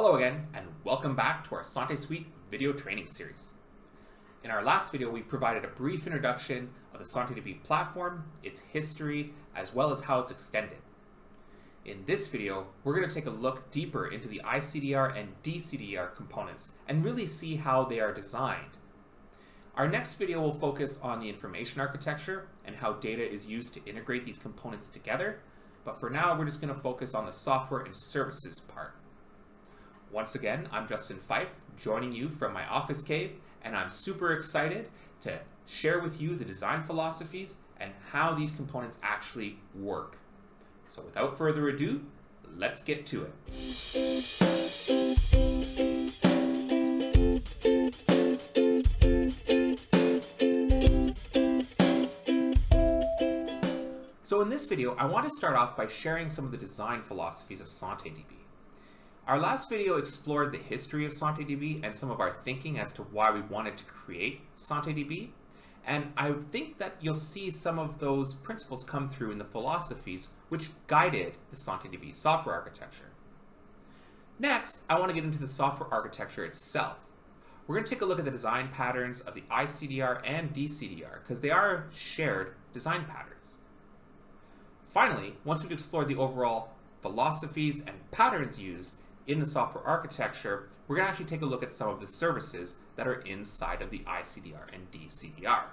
Hello again, and welcome back to our SanteSuite video training series. In our last video, we provided a brief introduction of the SanteDB platform, its history, as well as how it's extended. In this video, we're going to take a look deeper into the iCDR and dCDR components and really see how they are designed. Our next video will focus on the information architecture and how data is used to integrate these components together, but for now, we're just going to focus on the software and services part. Once again, I'm Justin Fife, joining you from my office cave, and I'm super excited to share with you the design philosophies and how these components actually work. So without further ado, let's get to it. So in this video, I want to start off by sharing some of the design philosophies of SanteDB. Our last video explored the history of SanteDB and some of our thinking as to why we wanted to create SanteDB, and I think that you'll see some of those principles come through in the philosophies which guided the SanteDB software architecture. Next, I want to get into the software architecture itself. We're going to take a look at the design patterns of the iCDR and dCDR because they are shared design patterns. Finally, once we've explored the overall philosophies and patterns used in the software architecture, we're going to actually take a look at some of the services that are inside of the iCDR and dCDR.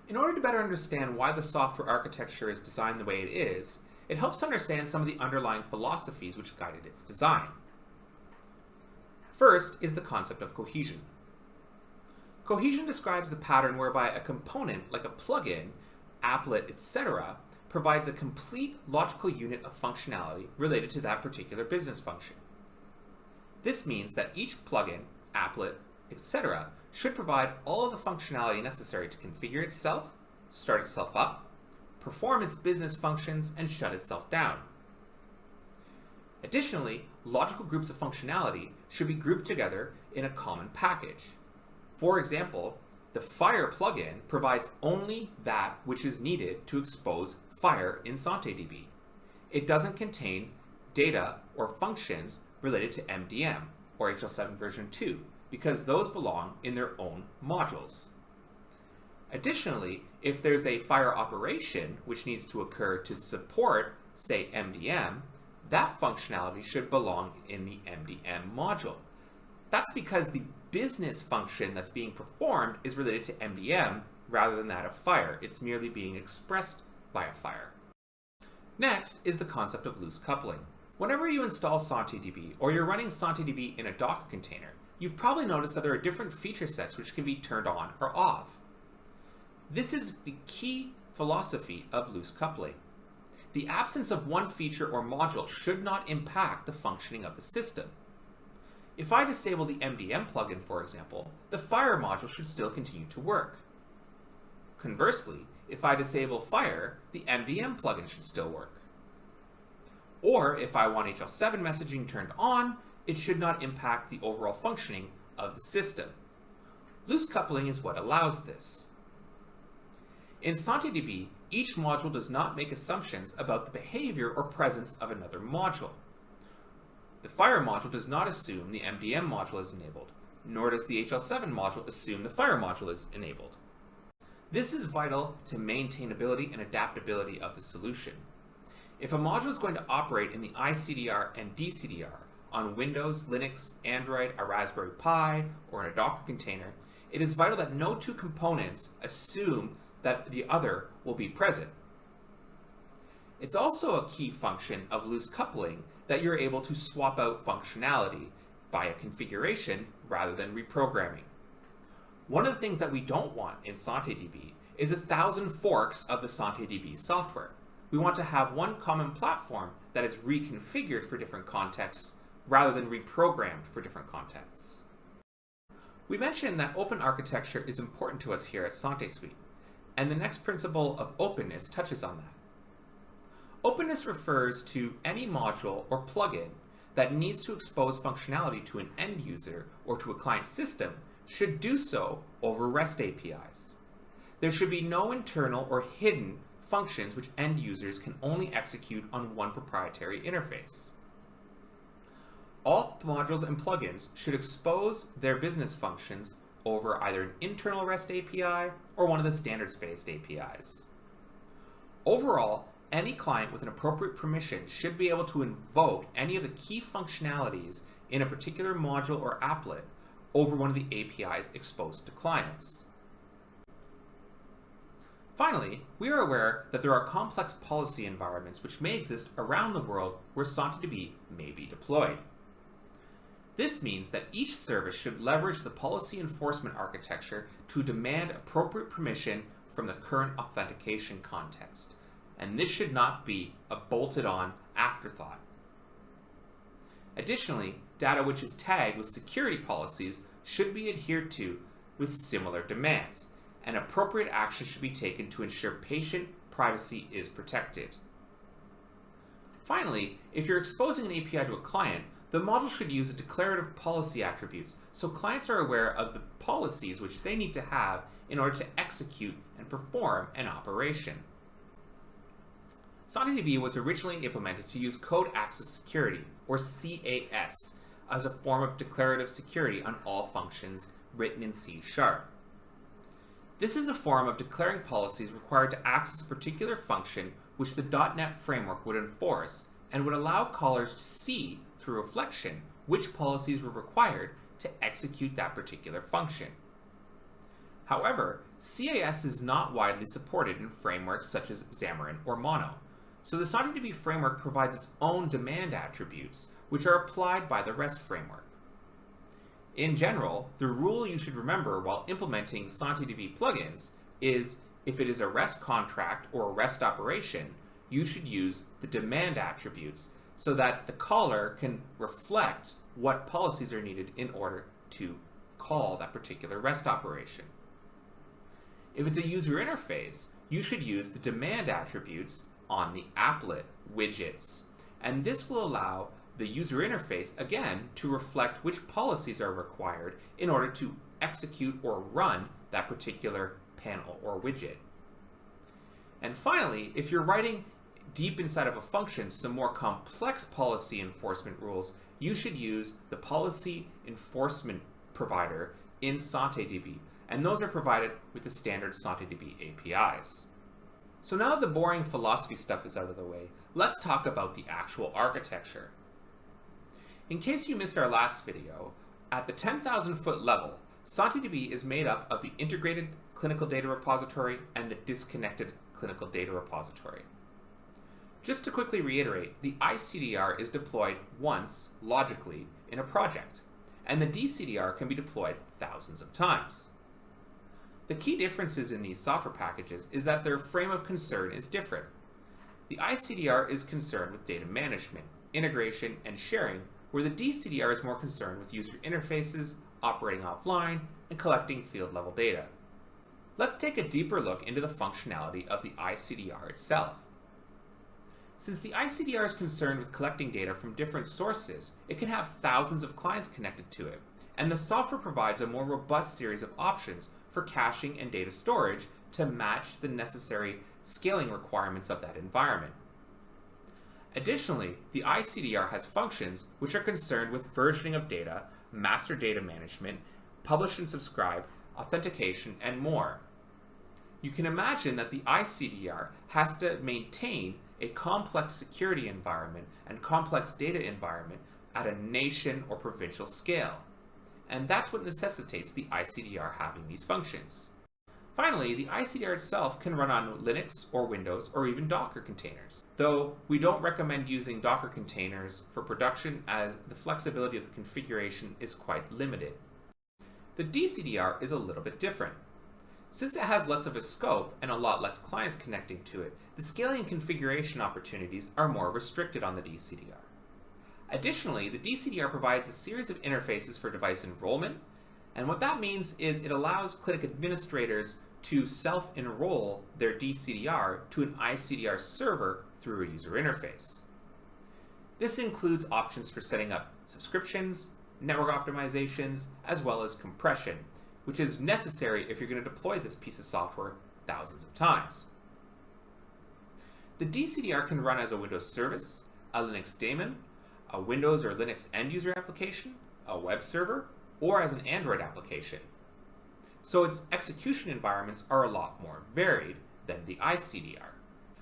In order to better understand why the software architecture is designed the way it is, it helps to understand some of the underlying philosophies which guided its design. First is the concept of cohesion. Cohesion describes the pattern whereby a component, like a plugin, applet, etc., provides a complete logical unit of functionality related to that particular business function. This means that each plugin, applet, etc. should provide all of the functionality necessary to configure itself, start itself up, perform its business functions, and shut itself down. Additionally, logical groups of functionality should be grouped together in a common package. For example, the Fire plugin provides only that which is needed to expose Fire in SanteDB. It doesn't contain data or functions related to MDM or HL7 version 2 because those belong in their own modules. Additionally, if there's a Fire operation which needs to occur to support, say, MDM, that functionality should belong in the MDM module. That's because the business function that's being performed is related to MDM rather than that of Fire. It's merely being expressed by a Fire. Next is the concept of loose coupling. Whenever you install SanteDB or you're running SanteDB in a Docker container, you've probably noticed that there are different feature sets which can be turned on or off. This is the key philosophy of loose coupling. The absence of one feature or module should not impact the functioning of the system. If I disable the MDM plugin, for example, the Fire module should still continue to work. Conversely, if I disable Fire, the MDM plugin should still work. Or if I want HL7 messaging turned on, it should not impact the overall functioning of the system. Loose coupling is what allows this. In SanteDB, each module does not make assumptions about the behavior or presence of another module. The Fire module does not assume the MDM module is enabled, nor does the HL7 module assume the Fire module is enabled. This is vital to maintainability and adaptability of the solution. If a module is going to operate in the iCDR and dCDR on Windows, Linux, Android, a Raspberry Pi, or in a Docker container, it is vital that no two components assume that the other will be present. It's also a key function of loose coupling that you're able to swap out functionality via configuration rather than reprogramming. One of the things that we don't want in SanteDB is 1,000 forks of the SanteDB software. We want to have one common platform that is reconfigured for different contexts rather than reprogrammed for different contexts. We mentioned that open architecture is important to us here at SanteSuite, and the next principle of openness touches on that. Openness refers to any module or plugin that needs to expose functionality to an end user or to a client system should do so over REST APIs. There should be no internal or hidden functions which end users can only execute on one proprietary interface. All modules and plugins should expose their business functions over either an internal REST API or one of the standards-based APIs. Overall, any client with an appropriate permission should be able to invoke any of the key functionalities in a particular module or applet over one of the APIs exposed to clients. Finally, we are aware that there are complex policy environments which may exist around the world where SanteDB may be deployed. This means that each service should leverage the policy enforcement architecture to demand appropriate permission from the current authentication context, and this should not be a bolted-on afterthought. Additionally, data which is tagged with security policies should be adhered to with similar demands, and appropriate action should be taken to ensure patient privacy is protected. Finally, if you're exposing an API to a client, the model should use a declarative policy attributes so clients are aware of the policies which they need to have in order to execute and perform an operation. SanteDB was originally implemented to use Code Access Security, or CAS, as a form of declarative security on all functions written in C#. This is a form of declaring policies required to access a particular function which the .NET framework would enforce and would allow callers to see through reflection which policies were required to execute that particular function. However, CAS is not widely supported in frameworks such as Xamarin or Mono, so the SanteDB framework provides its own demand attributes, which are applied by the REST framework. In general, the rule you should remember while implementing SanteDB plugins is if it is a REST contract or a REST operation, you should use the demand attributes so that the caller can reflect what policies are needed in order to call that particular REST operation. If it's a user interface, you should use the demand attributes on the applet widgets, and this will allow the user interface, again, to reflect which policies are required in order to execute or run that particular panel or widget. And finally, if you're writing deep inside of a function some more complex policy enforcement rules, you should use the policy enforcement provider in SanteDB, and those are provided with the standard SanteDB APIs. So now that the boring philosophy stuff is out of the way, let's talk about the actual architecture. In case you missed our last video, at the 10,000 foot level, SanteDB is made up of the integrated clinical data repository and the disconnected clinical data repository. Just to quickly reiterate, the iCDR is deployed once, logically, in a project, and the dCDR can be deployed thousands of times. The key differences in these software packages is that their frame of concern is different. The iCDR is concerned with data management, integration, and sharing, where the dCDR is more concerned with user interfaces, operating offline, and collecting field-level data. Let's take a deeper look into the functionality of the iCDR itself. Since the iCDR is concerned with collecting data from different sources, it can have thousands of clients connected to it, and the software provides a more robust series of options for caching and data storage to match the necessary scaling requirements of that environment. Additionally, the iCDR has functions which are concerned with versioning of data, master data management, publish and subscribe, authentication, and more. You can imagine that the iCDR has to maintain a complex security environment and complex data environment at a nation or provincial scale. And that's what necessitates the iCDR having these functions. Finally, the iCDR itself can run on Linux or Windows or even Docker containers, though we don't recommend using Docker containers for production as the flexibility of the configuration is quite limited. The dCDR is a little bit different. Since it has less of a scope and a lot less clients connecting to it, the scaling and configuration opportunities are more restricted on the dCDR. Additionally, the dCDR provides a series of interfaces for device enrollment, and what that means is it allows clinic administrators to self-enroll their dCDR to an iCDR server through a user interface. This includes options for setting up subscriptions, network optimizations, as well as compression, which is necessary if you're going to deploy this piece of software thousands of times. The dCDR can run as a Windows service, a Linux daemon, a Windows or Linux end-user application, a web server, or as an Android application. So its execution environments are a lot more varied than the iCDR.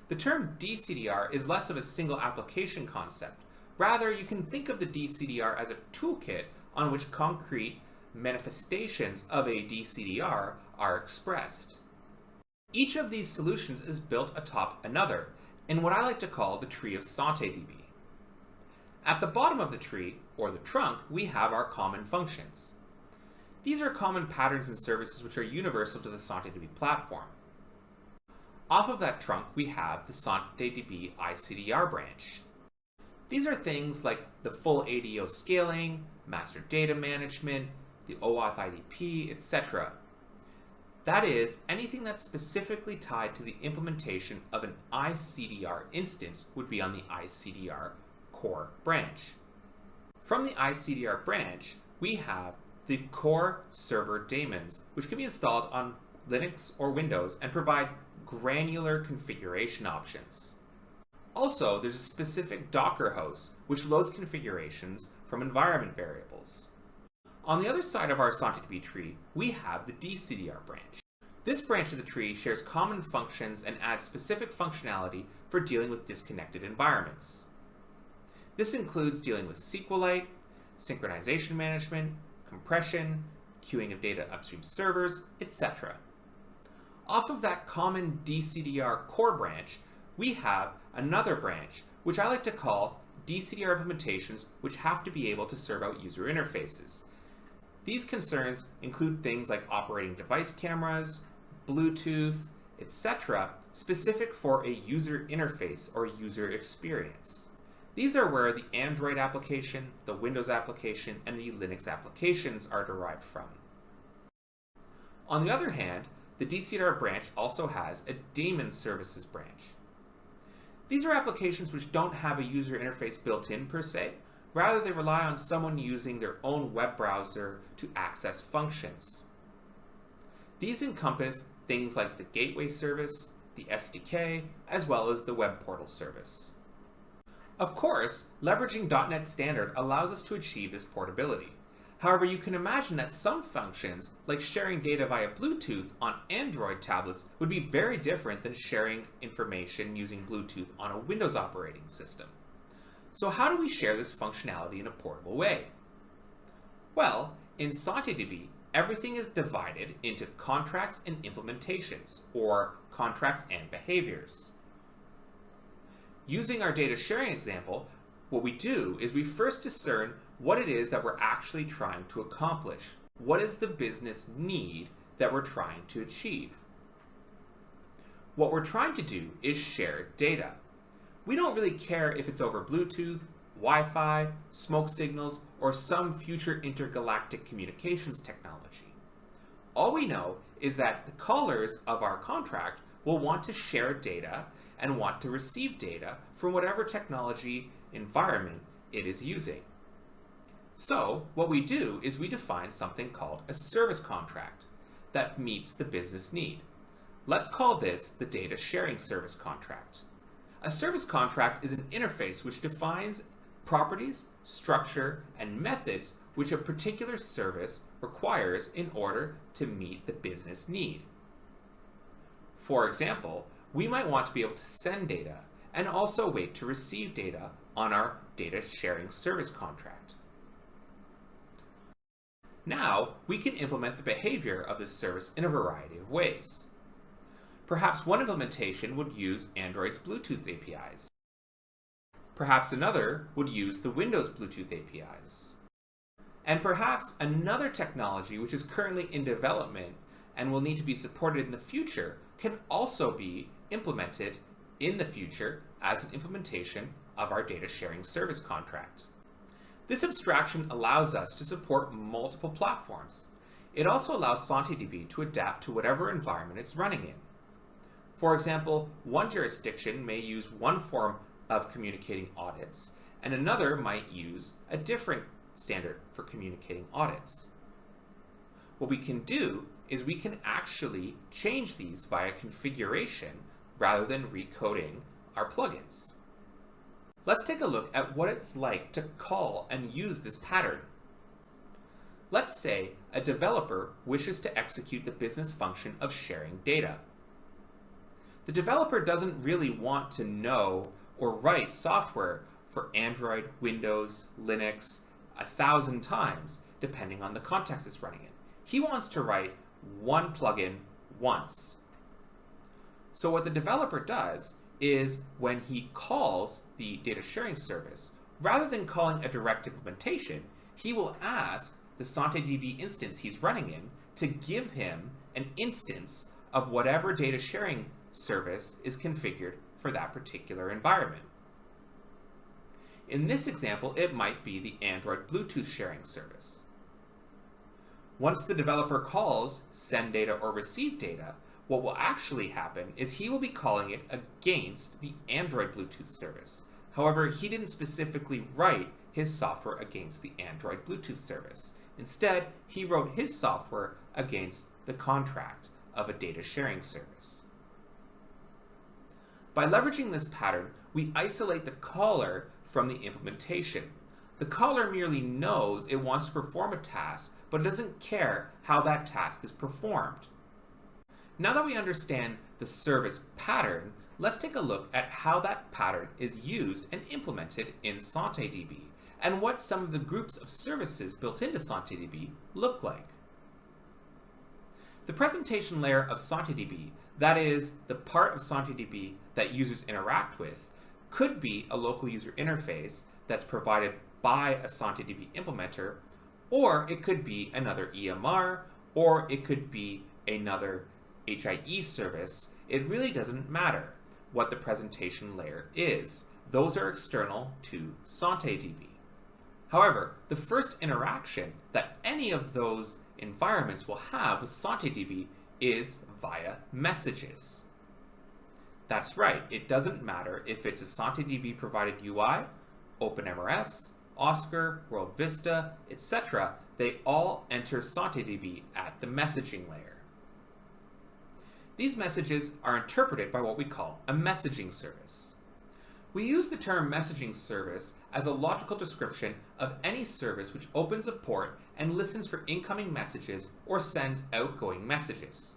The term dCDR is less of a single application concept. Rather, you can think of the dCDR as a toolkit on which concrete manifestations of a dCDR are expressed. Each of these solutions is built atop another in what I like to call the tree of SanteDB. At the bottom of the tree, or the trunk, we have our common functions. These are common patterns and services which are universal to the SanteDB platform. Off of that trunk, we have the SanteDB iCDR branch. These are things like the full ADO scaling, master data management, the OAuth IDP, etc. That is, anything that's specifically tied to the implementation of an iCDR instance would be on the iCDR core branch. From the iCDR branch, we have the core server daemons, which can be installed on Linux or Windows and provide granular configuration options. Also, there's a specific Docker host, which loads configurations from environment variables. On the other side of our SanteDB tree, we have the dCDR branch. This branch of the tree shares common functions and adds specific functionality for dealing with disconnected environments. This includes dealing with SQLite, synchronization management, compression, queuing of data upstream servers, etc. Off of that common dCDR core branch, we have another branch, which I like to call dCDR implementations which have to be able to serve out user interfaces. These concerns include things like operating device cameras, Bluetooth, etc., specific for a user interface or user experience. These are where the Android application, the Windows application, and the Linux applications are derived from. On the other hand, the dCDR branch also has a daemon services branch. These are applications which don't have a user interface built in per se. Rather, they rely on someone using their own web browser to access functions. These encompass things like the gateway service, the SDK, as well as the web portal service. Of course, leveraging .NET Standard allows us to achieve this portability. However, you can imagine that some functions, like sharing data via Bluetooth on Android tablets, would be very different than sharing information using Bluetooth on a Windows operating system. So how do we share this functionality in a portable way? Well, in SanteDB, everything is divided into contracts and implementations, or contracts and behaviors. Using our data sharing example, what we do is we first discern what it is that we're actually trying to accomplish. What is the business need that we're trying to achieve? What we're trying to do is share data. We don't really care if it's over Bluetooth, Wi-Fi, smoke signals, or some future intergalactic communications technology. All we know is that the callers of our contract will want to share data and want to receive data from whatever technology environment it is using. So what we do is we define something called a service contract that meets the business need. Let's call this the data sharing service contract. A service contract is an interface which defines properties, structure, and methods which a particular service requires in order to meet the business need. For example, we might want to be able to send data and also wait to receive data on our data sharing service contract. Now, we can implement the behavior of this service in a variety of ways. Perhaps one implementation would use Android's Bluetooth APIs. Perhaps another would use the Windows Bluetooth APIs. And perhaps another technology which is currently in development and will need to be supported in the future can also be implemented in the future as an implementation of our data sharing service contract. This abstraction allows us to support multiple platforms. It also allows SanteDB to adapt to whatever environment it's running in. For example, one jurisdiction may use one form of communicating audits, and another might use a different standard for communicating audits. What we can do is we can actually change these via configuration rather than recoding our plugins. let's take a look at what it's like to call and use this pattern. Let's say a developer wishes to execute the business function of sharing data. The developer doesn't really want to know or write software for Android, Windows, Linux 1,000 times, depending on the context it's running in. He wants to write one plugin once. So what the developer does is when he calls the data sharing service, rather than calling a direct implementation, he will ask the SanteDB instance he's running in to give him an instance of whatever data sharing service is configured for that particular environment. In this example, it might be the Android Bluetooth sharing service. Once the developer calls send data or receive data, what will actually happen is he will be calling it against the Android Bluetooth service. However, he didn't specifically write his software against the Android Bluetooth service. Instead, he wrote his software against the contract of a data sharing service. By leveraging this pattern, we isolate the caller from the implementation. The caller merely knows it wants to perform a task, but it doesn't care how that task is performed. Now that we understand the service pattern, let's take a look at how that pattern is used and implemented in SanteDB, and what some of the groups of services built into SanteDB look like. The presentation layer of SanteDB, that is, the part of SanteDB that users interact with, could be a local user interface that's provided by a SanteDB implementer, or it could be another EMR, or it could be another HIE service. It really doesn't matter what the presentation layer is. Those are external to SanteDB. However, the first interaction that any of those environments will have with SanteDB is via messages. That's right, it doesn't matter if it's a SanteDB provided UI, OpenMRS, Oscar, World Vista, etc. They all enter SanteDB at the messaging layer. These messages are interpreted by what we call a messaging service. We use the term messaging service as a logical description of any service which opens a port and listens for incoming messages or sends outgoing messages.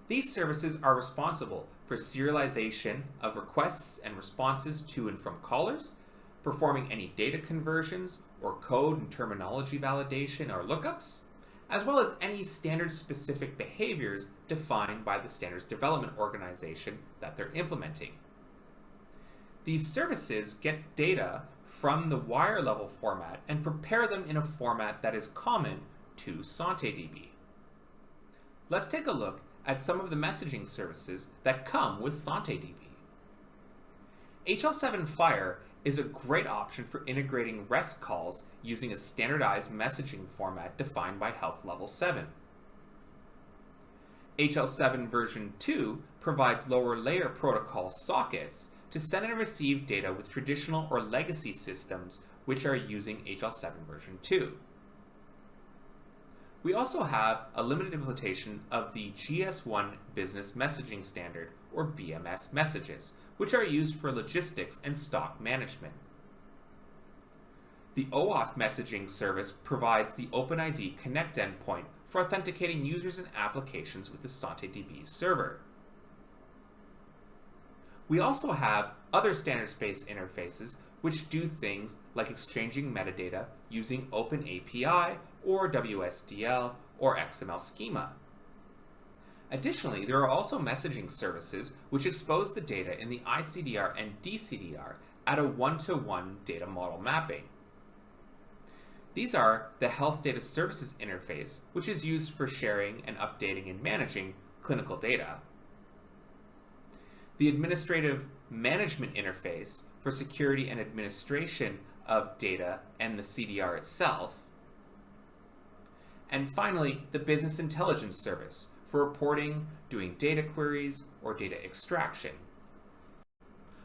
These services are responsible for serialization of requests and responses to and from callers, performing any data conversions or code and terminology validation or lookups, as well as any standard-specific behaviors defined by the standards development organization that they're implementing. These services get data from the wire level format and prepare them in a format that is common to SanteDB. Let's take a look at some of the messaging services that come with SanteDB. HL7 Fire is a great option for integrating REST calls using a standardized messaging format defined by Health Level 7. HL7 version 2 provides lower layer protocol sockets to send and receive data with traditional or legacy systems which are using HL7 version 2. We also have a limited implementation of the GS1 Business Messaging Standard, or BMS messages, which are used for logistics and stock management. The OAuth messaging service provides the OpenID Connect endpoint for authenticating users and applications with the SanteDB server. We also have other standards-based interfaces which do things like exchanging metadata using OpenAPI or WSDL or XML schema. Additionally, there are also messaging services which expose the data in the iCDR and dCDR at a one-to-one data model mapping. These are the Health Data Services interface, which is used for sharing and updating and managing clinical data. The Administrative Management interface for security and administration of data and the CDR itself. And finally, the Business Intelligence Service for reporting, doing data queries, or data extraction.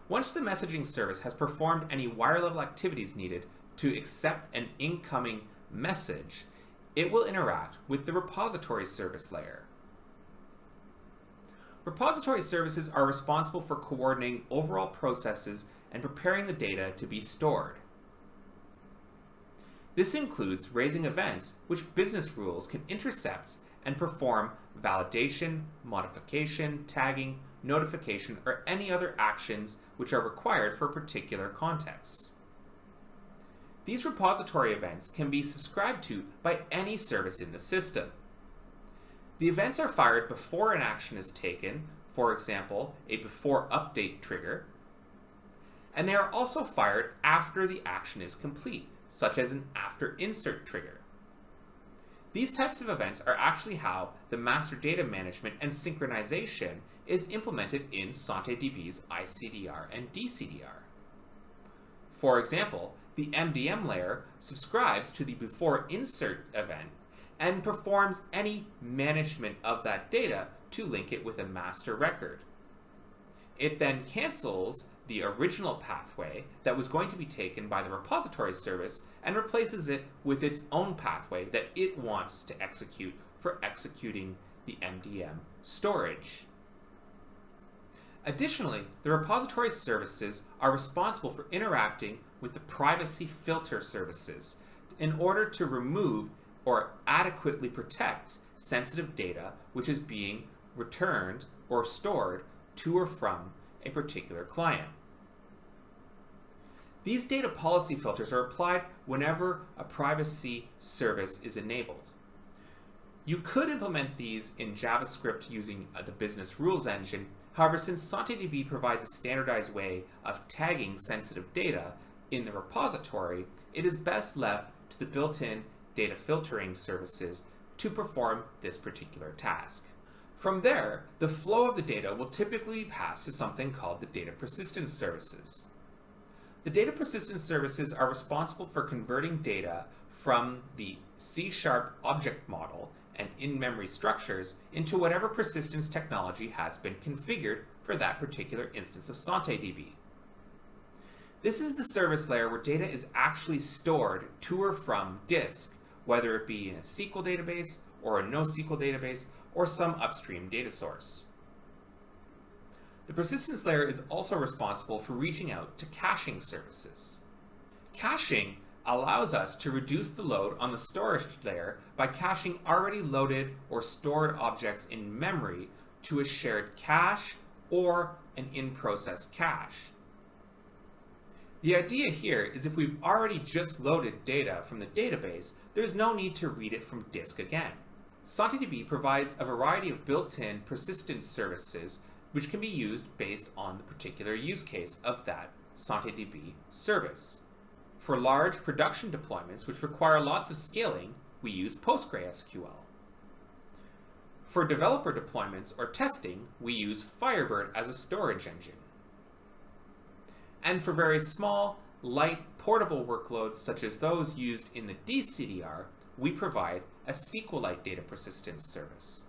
Once the messaging service has performed any wire-level activities needed to accept an incoming message, it will interact with the repository service layer. Repository services are responsible for coordinating overall processes and preparing the data to be stored. This includes raising events which business rules can intercept and perform validation, modification, tagging, notification, or any other actions which are required for particular contexts. These repository events can be subscribed to by any service in the system. The events are fired before an action is taken, for example, a before update trigger, and they are also fired after the action is complete, such as an after insert trigger. These types of events are actually how the master data management and synchronization is implemented in SanteDB's iCDR and dCDR. For example, the MDM layer subscribes to the before insert event and performs any management of that data to link it with a master record. It then cancels the original pathway that was going to be taken by the repository service and replaces it with its own pathway that it wants to execute for executing the MDM storage. Additionally, the repository services are responsible for interacting with the privacy filter services in order to remove or adequately protect sensitive data which is being returned or stored to or from a particular client. These data policy filters are applied whenever a privacy service is enabled. You could implement these in JavaScript using the business rules engine. However, since SanteDB provides a standardized way of tagging sensitive data in the repository, it is best left to the built-in data filtering services to perform this particular task. From there, the flow of the data will typically pass to something called the data persistence services. The data persistence services are responsible for converting data from the C# object model and in-memory structures into whatever persistence technology has been configured for that particular instance of SanteDB. This is the service layer where data is actually stored to or from disk, whether it be in a SQL database or a NoSQL database or some upstream data source. The persistence layer is also responsible for reaching out to caching services. Caching allows us to reduce the load on the storage layer by caching already loaded or stored objects in memory to a shared cache or an in-process cache. The idea here is if we've already just loaded data from the database, there's no need to read it from disk again. SanteDB provides a variety of built-in persistence services which can be used based on the particular use case of that SanteDB service. For large production deployments which require lots of scaling, we use PostgreSQL. For developer deployments or testing, we use Firebird as a storage engine. And for very small, light, portable workloads such as those used in the dCDR, we provide a SQLite data persistence service.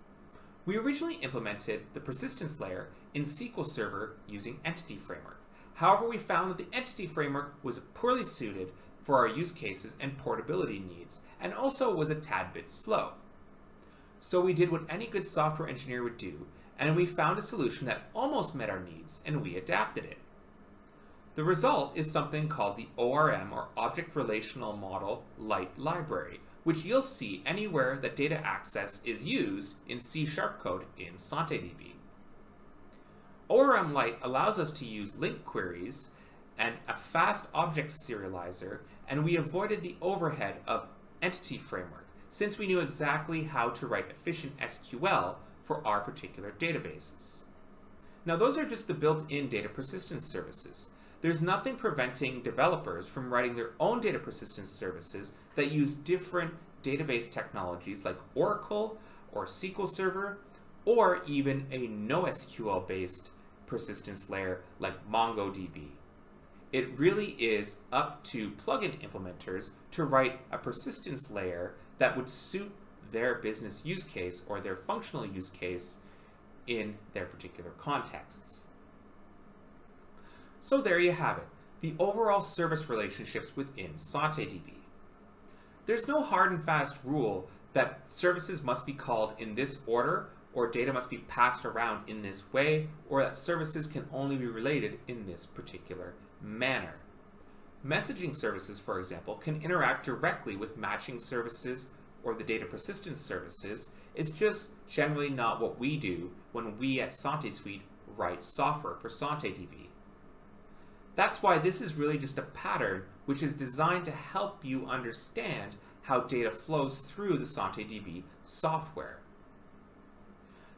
We originally implemented the persistence layer in SQL Server using Entity Framework. However, we found that the Entity Framework was poorly suited for our use cases and portability needs, and also was a tad bit slow. So we did what any good software engineer would do, and we found a solution that almost met our needs, and we adapted it. The result is something called the ORM, or Object Relational Model Lite library, which you'll see anywhere that data access is used in C# code in SanteDB. ORM Lite allows us to use link queries and a fast object serializer, and we avoided the overhead of Entity Framework, since we knew exactly how to write efficient SQL for our particular databases. Now, those are just the built-in data persistence services. There's nothing preventing developers from writing their own data persistence services that use different database technologies like Oracle or SQL Server, or even a NoSQL-based persistence layer like MongoDB. It really is up to plugin implementers to write a persistence layer that would suit their business use case or their functional use case in their particular contexts. So there you have it, the overall service relationships within SanteDB. There's no hard and fast rule that services must be called in this order, or data must be passed around in this way, or that services can only be related in this particular manner. Messaging services, for example, can interact directly with matching services or the data persistence services. It's just generally not what we do when we at SanteSuite write software for SanteDB. That's why this is really just a pattern which is designed to help you understand how data flows through the SanteDB software.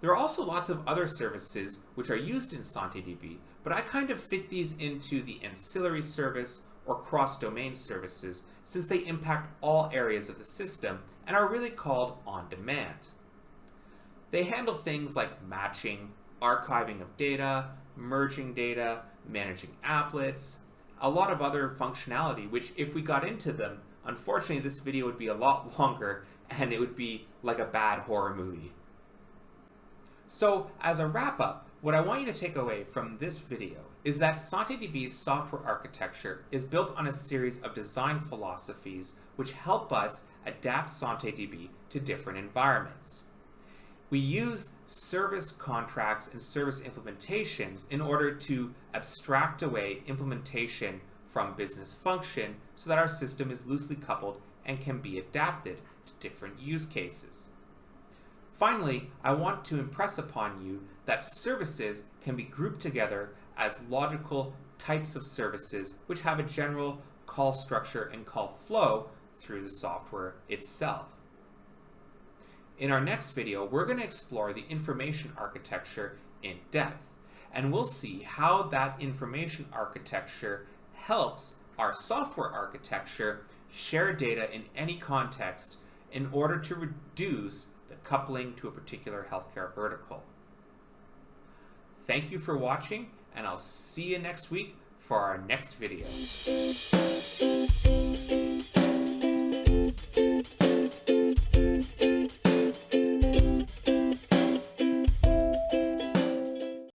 There are also lots of other services which are used in SanteDB, but I kind of fit these into the ancillary service or cross-domain services since they impact all areas of the system and are really called on-demand. They handle things like matching, archiving of data, merging data, managing applets, a lot of other functionality which if we got into them, unfortunately this video would be a lot longer and it would be like a bad horror movie. So as a wrap-up, what I want you to take away from this video is that SanteDB's software architecture is built on a series of design philosophies which help us adapt SanteDB to different environments. We use service contracts and service implementations in order to abstract away implementation from business function so that our system is loosely coupled and can be adapted to different use cases. Finally, I want to impress upon you that services can be grouped together as logical types of services which have a general call structure and call flow through the software itself. In our next video, we're going to explore the information architecture in depth, and we'll see how that information architecture helps our software architecture share data in any context in order to reduce the coupling to a particular healthcare vertical. Thank you for watching, and I'll see you next week for our next video.